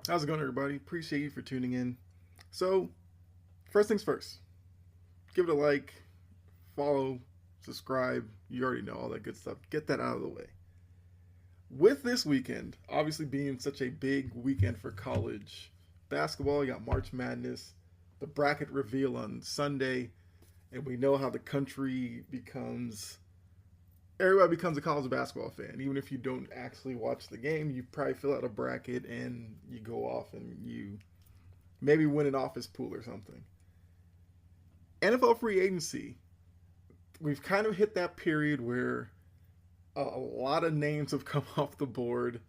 How's it going, everybody? Appreciate you for tuning in. So, first things first, give it a like, follow, subscribe. You already know all that good stuff. Get that out of the way. With this weekend, obviously being such a big weekend for college basketball, you got March Madness, the bracket reveal on Sunday, and we know how the country becomes. Everybody becomes a college basketball fan. Even if you don't actually watch the game, you probably fill out a bracket and you go off and you maybe win an office pool or something. NFL free agency, we've kind of hit that period where a lot of names have come off the board.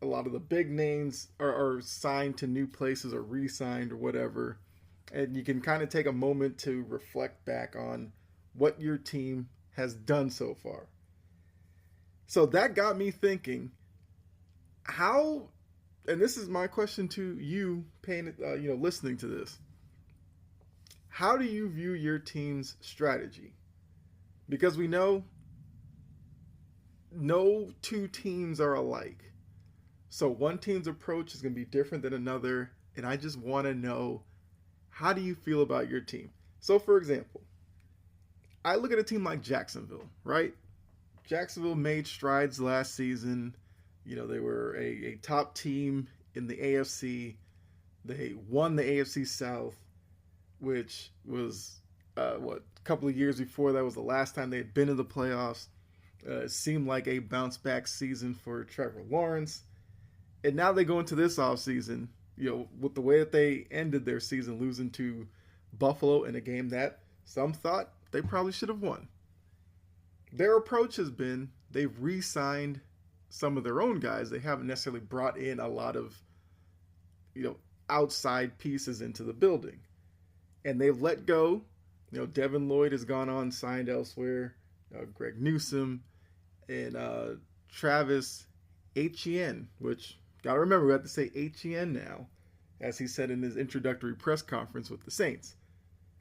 A lot of the big names are signed to new places or re signed or whatever. And you can kind of take a moment to reflect back on what your team has done so far. So that got me thinking, how, and this is my question to you, paying, listening to this. How do you view your team's strategy? Because we know no two teams are alike. So one team's approach is going to be different than another. And I just want to know, how do you feel about your team? So, for example, I look at a team like Jacksonville, right? Jacksonville made strides last season. You know, they were a top team in the AFC. They won the AFC South, which was, a couple of years before that was the last time they had been in the playoffs. It seemed like a bounce back season for Trevor Lawrence. And now they go into this offseason, with the way that they ended their season, losing to Buffalo in a game that some thought they probably should have won. Their approach has been they've re-signed some of their own guys. They haven't necessarily brought in a lot of, outside pieces into the building. And they've let go. Devin Lloyd has gone on, signed elsewhere. Greg Newsome and Travis Etienne, which, gotta remember, we have to say Etienne now, as he said in his introductory press conference with the Saints.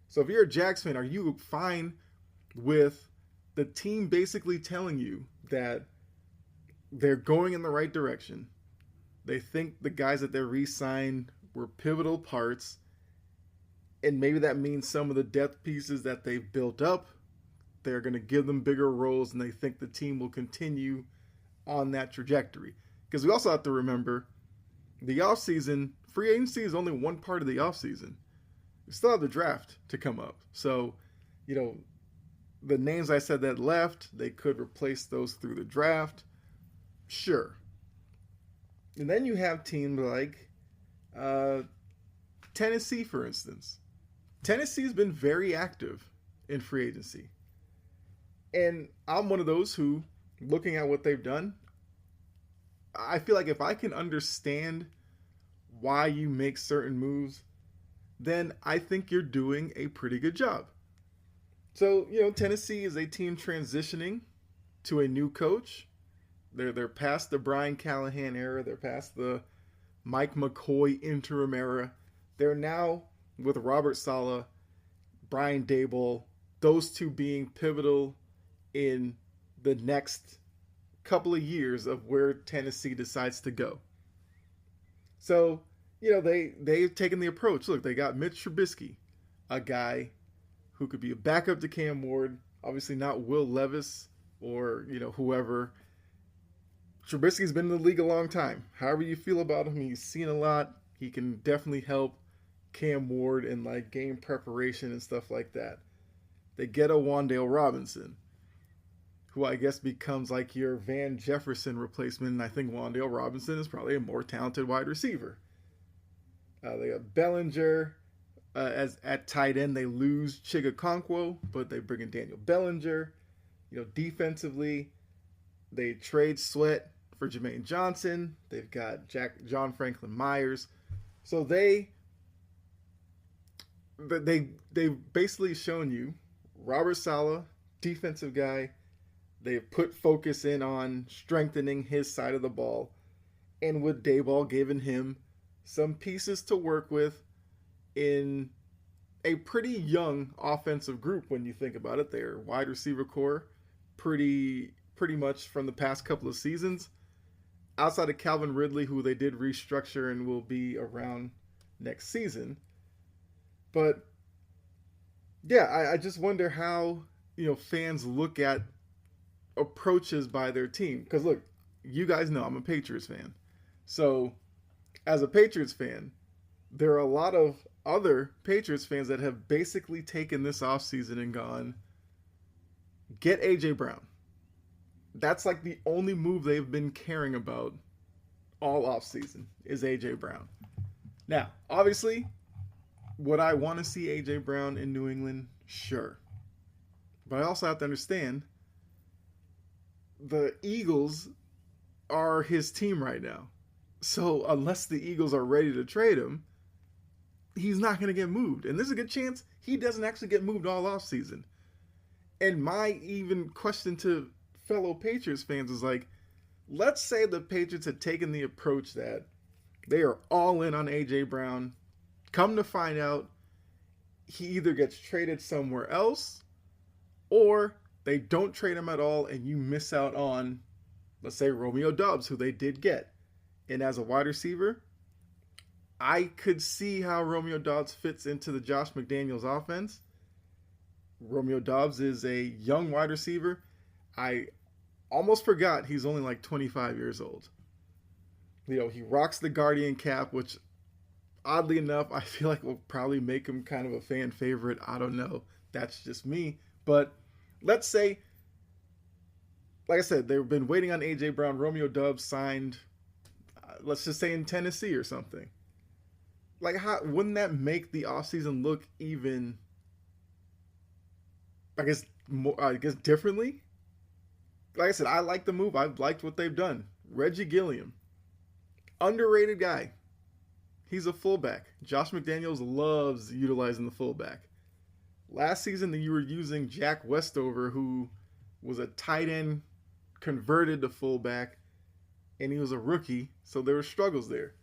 So if you're a Jags fan, are you fine with the team basically telling you that they're going in the right direction? They think the guys that they re-signed were pivotal parts, and maybe that means some of the depth pieces that they've built up, they're going to give them bigger roles, and they think the team will continue on that trajectory. Because we also have to remember, the offseason, free agency is only one part of the offseason. We still have the draft to come up. So, the names I said that left, they could replace those through the draft. Sure. And then you have teams like Tennessee, for instance. Tennessee's been very active in free agency. And I'm one of those who, looking at what they've done, I feel like if I can understand why you make certain moves, then I think you're doing a pretty good job. So, Tennessee is a team transitioning to a new coach. They're past the Brian Callahan era. They're past the Mike McCoy interim era. They're now with Robert Saleh, Brian Daboll, those two being pivotal in the next couple of years of where Tennessee decides to go. So, they've taken the approach. Look, they got Mitch Trubisky, a guy who could be a backup to Cam Ward. Obviously not Will Levis or, whoever. Trubisky's been in the league a long time. However you feel about him, he's seen a lot. He can definitely help Cam Ward in game preparation and stuff like that. They get a Wan'Dale Robinson, who I guess becomes your Van Jefferson replacement. And I think Wan'Dale Robinson is probably a more talented wide receiver. They got Bellinger as at tight end. They lose Chigakonkwo, but they bring in Daniel Bellinger. Defensively, they trade Sweat for Jermaine Johnson. They've got John Franklin Myers. So they've basically shown you Robert Saleh, defensive guy. They've put focus in on strengthening his side of the ball, and with Daboll giving him some pieces to work with in a pretty young offensive group when you think about it. Their wide receiver core, pretty much from the past couple of seasons. outside of Calvin Ridley, who they did restructure and will be around next season. But yeah, I just wonder how fans look at approaches by their team. Because look, you guys know I'm a Patriots fan, so as a Patriots fan, there are a lot of other Patriots fans that have basically taken this offseason and gone, get AJ Brown. That's like the only move they've been caring about all offseason is AJ Brown. Now, obviously, would I want to see AJ Brown in New England? Sure. But I also have to understand the Eagles are his team right now. So unless the Eagles are ready to trade him, he's not going to get moved. And there's a good chance he doesn't actually get moved all offseason. And my even question to fellow Patriots fans is like, let's say the Patriots had taken the approach that they are all in on AJ Brown. Come to find out, he either gets traded somewhere else or they don't trade him at all and you miss out on, let's say, Romeo Doubs, who they did get. And as a wide receiver, I could see how Romeo Doubs fits into the Josh McDaniels offense. Romeo Doubs is a young wide receiver. I almost forgot he's only like 25 years old. He rocks the Guardian cap, which oddly enough, I feel like will probably make him kind of a fan favorite. I don't know. That's just me. But let's say, like I said, they've been waiting on AJ Brown. Romeo Doubs signed, let's just say in Tennessee or something. Like, how wouldn't that make the offseason look even, I guess differently? Like I said, I like the move. I've liked what they've done. Reggie Gilliam, underrated guy. He's a fullback. Josh McDaniels loves utilizing the fullback. Last season, you were using Jack Westover, who was a tight end converted to fullback, and he was a rookie, so there were struggles there.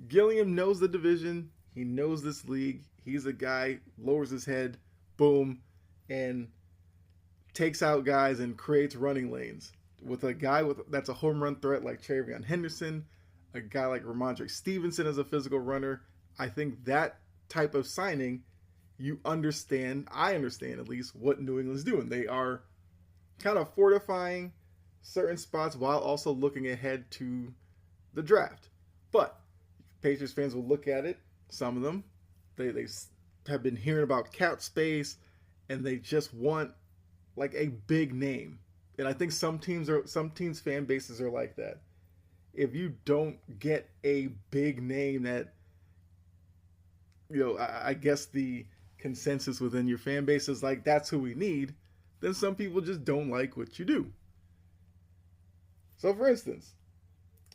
Gilliam knows the division. He knows this league. He's a guy, lowers his head, boom, and takes out guys and creates running lanes. With a guy that's a home run threat like Travion Henderson, a guy like Ramondre Stevenson as a physical runner, I think that type of signing, I understand at least what New England's doing. They are kind of fortifying certain spots while also looking ahead to the draft. But Patriots fans will look at it, some of them, they have been hearing about cap space and they just want like a big name. And I think some teams fan bases are like that. If you don't get a big name that, I guess the consensus within your fan base is like, that's who we need, then some people just don't like what you do. So for instance,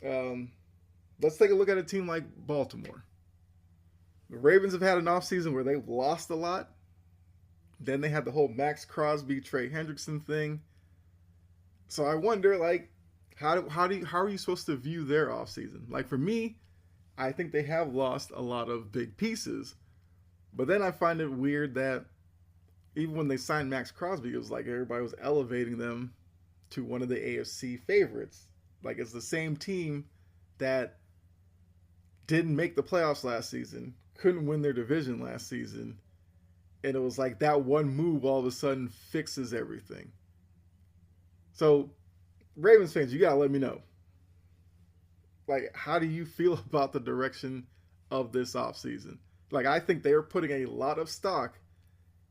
let's take a look at a team like Baltimore. The Ravens have had an offseason where they've lost a lot. Then they had the whole Max Crosby, Trey Hendrickson thing. So I wonder, like, how are you supposed to view their offseason? Like, for me, I think they have lost a lot of big pieces. But then I find it weird that even when they signed Max Crosby, it was like everybody was elevating them to one of the AFC favorites. Like, it's the same team that didn't make the playoffs last season, couldn't win their division last season, and it was like that one move all of a sudden fixes everything. So, Ravens fans, you gotta let me know. Like, how do you feel about the direction of this offseason? Like, I think they are putting a lot of stock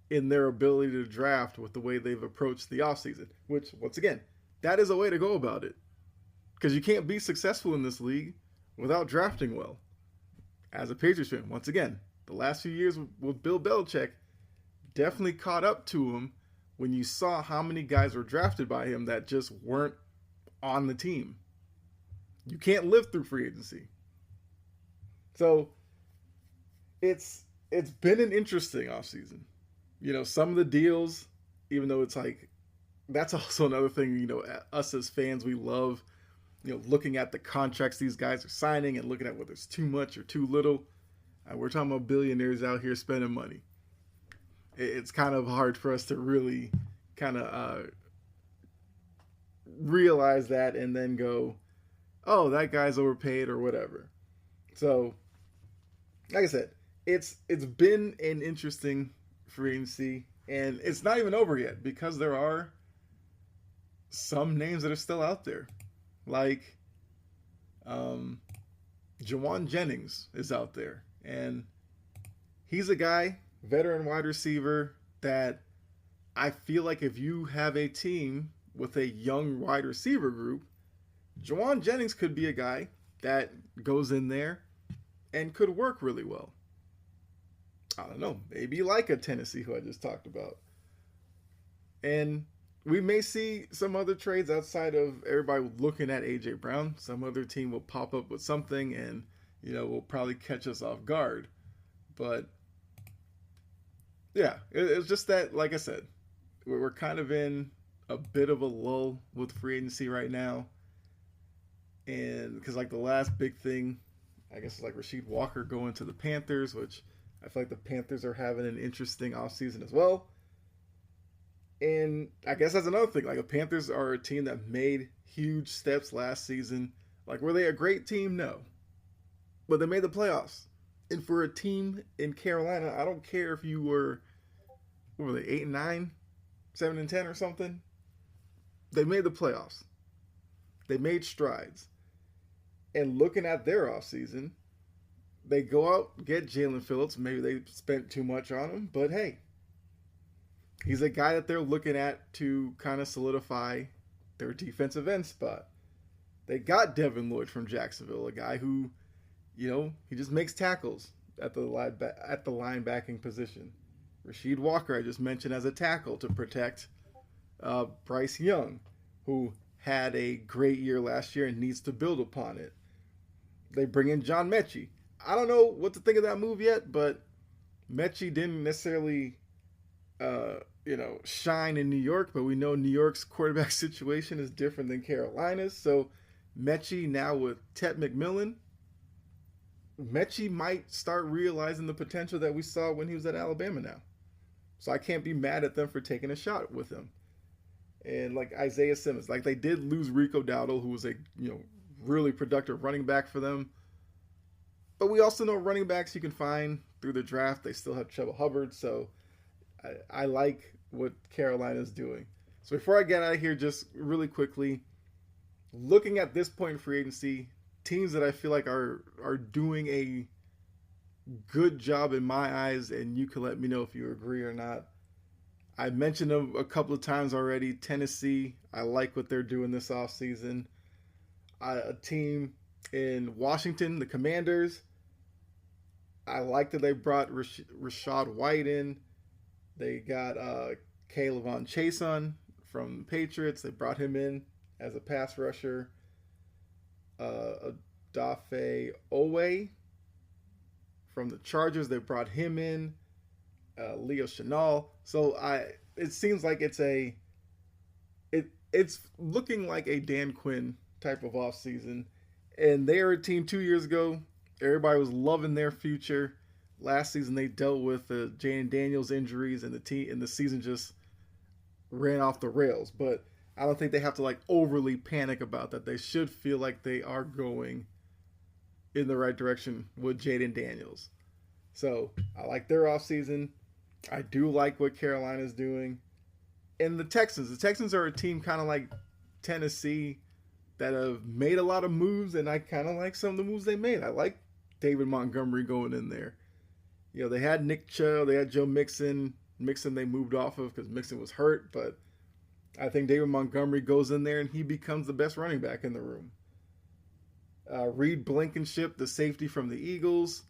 in their ability to draft with the way they've approached the offseason, which, once again, that is a way to go about it. Because you can't be successful in this league without drafting well. As a Patriots fan, once again, the last few years with Bill Belichick definitely caught up to him when you saw how many guys were drafted by him that just weren't on the team. You can't live through free agency. So it's been an interesting offseason. Some of the deals, even though it's like, that's also another thing, us as fans, we love, looking at the contracts these guys are signing and looking at whether it's too much or too little. We're talking about billionaires out here spending money. It's kind of hard for us to really kind of realize that and then go, oh, that guy's overpaid or whatever. So, like I said, it's been an interesting free agency, and it's not even over yet because there are some names that are still out there, like um, Jawan Jennings is out there, and he's a guy, veteran wide receiver, that I feel like if you have a team with a young wide receiver group, Jawan Jennings could be a guy that goes in there and could work really well. I don't know, maybe like a Tennessee who I just talked about. And we may see some other trades outside of everybody looking at AJ Brown. Some other team will pop up with something and, will probably catch us off guard. But yeah, it's just that, like I said, we're kind of in a bit of a lull with free agency right now. And because like the last big thing, I guess, is like Rasheed Walker going to the Panthers, which I feel like the Panthers are having an interesting offseason as well. And I guess that's another thing. Like, the Panthers are a team that made huge steps last season. Like, were they a great team? No. But they made the playoffs. And for a team in Carolina, I don't care if you were, what were they, 8-9, 7-10 or something? They made the playoffs. They made strides. And looking at their offseason, they go out, get Jalen Phillips. Maybe they spent too much on him, but hey, he's a guy that they're looking at to kind of solidify their defensive end spot. They got Devin Lloyd from Jacksonville, a guy who, he just makes tackles at the linebacking position. Rasheed Walker, I just mentioned, as a tackle to protect Bryce Young, who had a great year last year and needs to build upon it. They bring in John Mechie. I don't know what to think of that move yet, but Mechie didn't necessarily, shine in New York, but we know New York's quarterback situation is different than Carolina's. So Mechie now with Ted McMillan, Mechie might start realizing the potential that we saw when he was at Alabama now. So I can't be mad at them for taking a shot with him. And like Isaiah Simmons, like they did lose Rico Dowdle, who was a really productive running back for them. But we also know running backs you can find through the draft. They still have Chuba Hubbard, so I like what Carolina's doing. So before I get out of here, just really quickly, looking at this point in free agency, teams that I feel like are doing a good job in my eyes, and you can let me know if you agree or not. I mentioned them a couple of times already. Tennessee, I like what they're doing this offseason. A team in Washington, the Commanders, I like that they brought Rashad White in. They got Kayvon Chason from the Patriots. They brought him in as a pass rusher. Dafe Owe from the Chargers, they brought him in. Leo Chenal. So it seems like it's looking like a Dan Quinn type of offseason. And they were a team 2 years ago. Everybody was loving their future. Last season they dealt with the Jaden Daniels injuries, and the season just ran off the rails. But I don't think they have to like overly panic about that. They should feel like they are going in the right direction with Jaden Daniels. So I like their offseason. I do like what Carolina's doing. And the Texans are a team kind of like Tennessee that have made a lot of moves, and I kind of like some of the moves they made. I like David Montgomery going in there. They had Nick Chubb, they had Joe Mixon. Mixon they moved off of because Mixon was hurt, but I think David Montgomery goes in there and he becomes the best running back in the room. Reed Blankenship, the safety from the Eagles,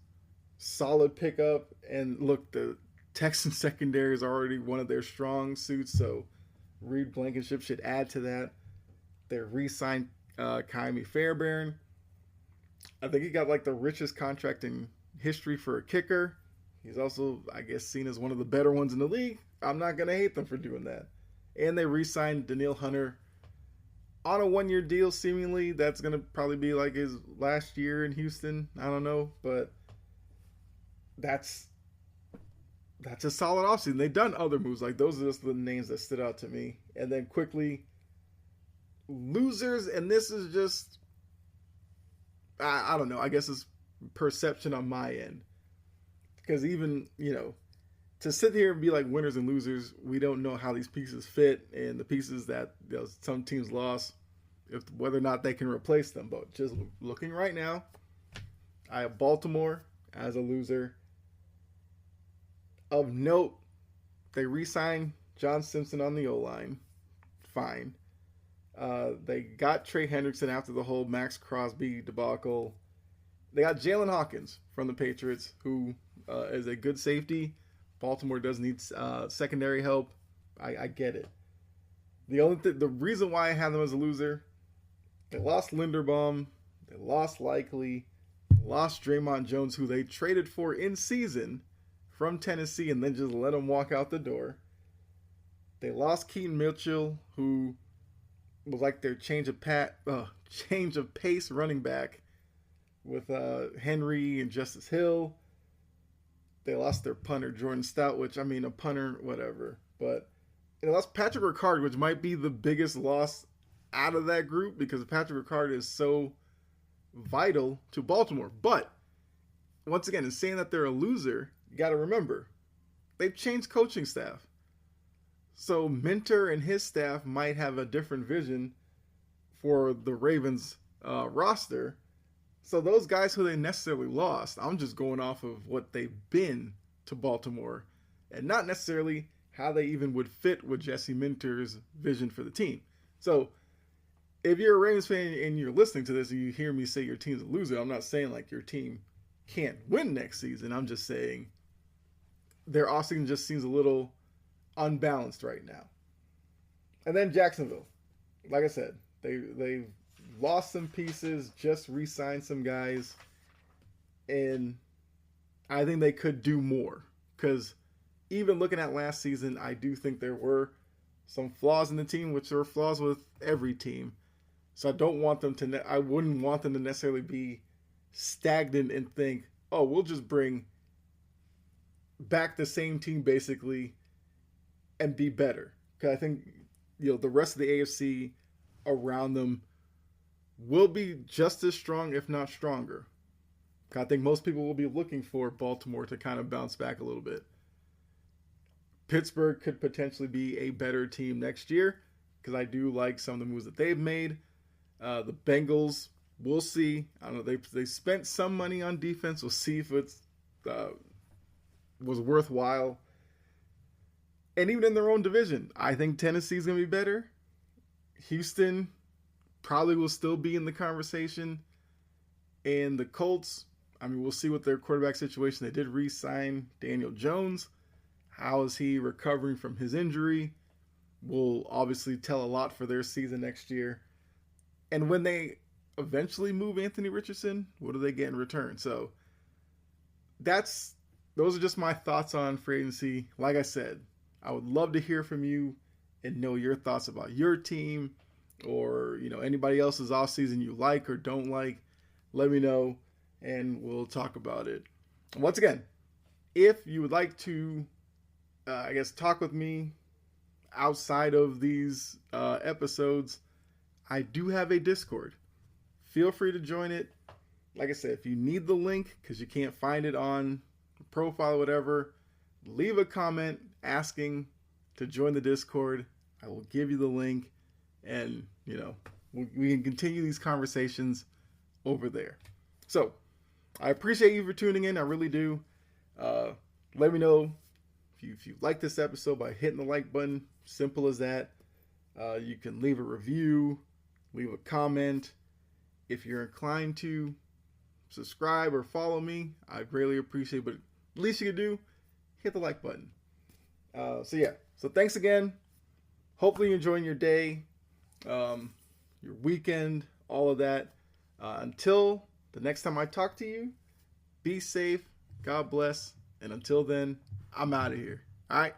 solid pickup. And look, the Texans secondary is already one of their strong suits, so Reed Blankenship should add to that. They re-signed Kaimi Fairbairn. I think he got like the richest contract in history for a kicker. He's also, I guess, seen as one of the better ones in the league. I'm not going to hate them for doing that. And they re-signed Danielle Hunter on a 1-year deal, seemingly. That's going to probably be like his last year in Houston. I don't know, but that's a solid offseason. They've done other moves. Like, those are just the names that stood out to me. And then quickly, losers, and this is just I don't know. I guess it's perception on my end. Because even, to sit here and be like winners and losers, we don't know how these pieces fit and the pieces that some teams lost, whether or not they can replace them. But just looking right now, I have Baltimore as a loser. Of note, they re-signed John Simpson on the O-line. Fine. They got Trey Hendrickson after the whole Max Crosby debacle. They got Jalen Hawkins from the Patriots, who is a good safety. Baltimore does need secondary help. I get it. The reason why I have them as a loser, they lost Linderbaum, they lost Likely, lost Draymond Jones, who they traded for in season from Tennessee and then just let him walk out the door. They lost Keaton Mitchell, who was like their change of pace running back with Henry and Justice Hill. They lost their punter, Jordan Stout, which, I mean, a punter, whatever. But they lost Patrick Ricard, which might be the biggest loss out of that group because Patrick Ricard is so vital to Baltimore. But, once again, in saying that they're a loser, you got to remember, they've changed coaching staff. So Minter and his staff might have a different vision for the Ravens roster. So those guys who they necessarily lost, I'm just going off of what they've been to Baltimore and not necessarily how they even would fit with Jesse Minter's vision for the team. So if you're a Ravens fan and you're listening to this and you hear me say your team's a loser, I'm not saying like your team can't win next season. I'm just saying their offseason just seems a little unbalanced right now. And then Jacksonville. Like I said, they've lost some pieces, just re-signed some guys, and I think they could do more. Because even looking at last season, I do think there were some flaws in the team, which there are flaws with every team. So I wouldn't want them to necessarily be stagnant and think, oh, we'll just bring back the same team basically and be better. Because I think, the rest of the AFC around them will be just as strong, if not stronger. I think most people will be looking for Baltimore to kind of bounce back a little bit. Pittsburgh could potentially be a better team next year because I do like some of the moves that they've made. The Bengals, we'll see. I don't know. They spent some money on defense. We'll see if it's was worthwhile. And even in their own division, I think Tennessee's going to be better. Houston probably will still be in the conversation. And the Colts, I mean, we'll see what their quarterback situation. They did re-sign Daniel Jones. How is he recovering from his injury? Will obviously tell a lot for their season next year. And when they eventually move Anthony Richardson, what do they get in return? So those are just my thoughts on free agency. Like I said, I would love to hear from you and know your thoughts about your team or, anybody else's offseason you like or don't like. Let me know and we'll talk about it. Once again, if you would like to, talk with me outside of these episodes, I do have a Discord. Feel free to join it. Like I said, if you need the link because you can't find it on profile or whatever, leave a comment asking to join the Discord. I will give you the link and, we can continue these conversations over there. So I appreciate you for tuning in. I really do. Let me know if you like this episode by hitting the like button. Simple as that. You can leave a review, leave a comment. If you're inclined to subscribe or follow me, I greatly appreciate it. But least you can do, hit the like button. So thanks again. Hopefully you're enjoying your day, your weekend, all of that. Until the next time I talk to you, be safe, God bless, and until then, I'm out of here. All right?